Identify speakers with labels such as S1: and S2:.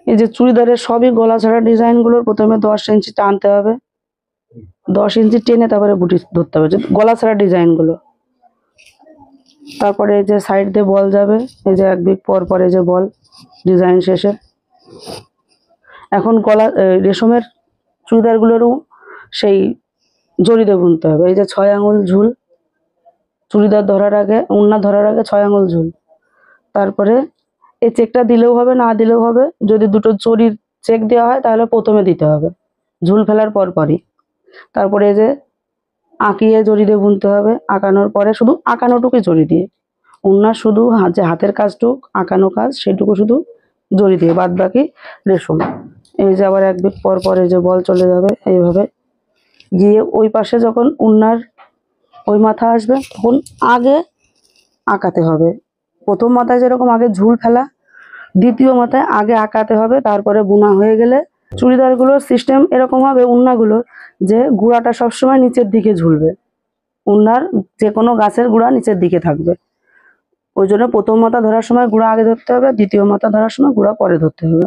S1: এই যে চুড়িদারের সবই গলা ছাড়া ডিজাইনগুলোর প্রথমে 10 ইঞ্চি টানতে হবে, 10 ইঞ্চি টেনে তারপরে বুটি ধরতে হবে, যে গলা ছাড়া ডিজাইনগুলো। তারপরে এই যে সাইড দিয়ে বল যাবে, এই যে এক বিট পর পর এই যে বল ডিজাইন শেষে। এখন গলা রেশমের চুড়িদারগুলোরও সেই জড়ি দিয়ে বুনতে হবে। এই যে 6 আঙুল ঝুল, চুড়িদার ধরার আগে, ওড়না ধরার আগে 6 আঙুল ঝুল। তারপরে এই চেকটা দিলেও হবে, না দিলেও হবে। যদি দুটো জরির চেক দেওয়া হয় তাহলে প্রথমে দিতে হবে, ঝুল ফেলার পরই। তারপরে এই যে আঁকিয়ে জড়ি দিয়ে বুনতে হবে, আঁকানোর পরে শুধু আঁকানোটুকুই জড়ি দিয়ে, ওড়না শুধু যে হাতের কাজটুক আঁকানো কাজ সেটুকু শুধু জড়ি দিয়ে, বাদ বাকি রেশম। এই যে আবার এক বিট পর পর এই যে বল চলে যাবে, এইভাবে গিয়ে ওই পাশে যখন ওড়নার ওই মাথা আসবে তখন আগে আঁকাতে হবে। প্রথম মাথায় যেরকম আগে ঝুল ফেলা, দ্বিতীয় মাথায় আগে আঁকাতে হবে। তারপরে বোনা হয়ে গেলে চুড়িদারগুলোর সিস্টেম এরকম হবে, ওড়নাগুলোর যে গুঁড়াটা সবসময় নিচের দিকে ঝুলবে, ওড়নার যে কোনো গাছের গুঁড়া নিচের দিকে থাকবে। ওই জন্য প্রথম মাথা ধরার সময় গুঁড়া আগে ধরতে হবে, দ্বিতীয় মাথা ধরার সময় গুঁড়া পরে ধরতে হবে।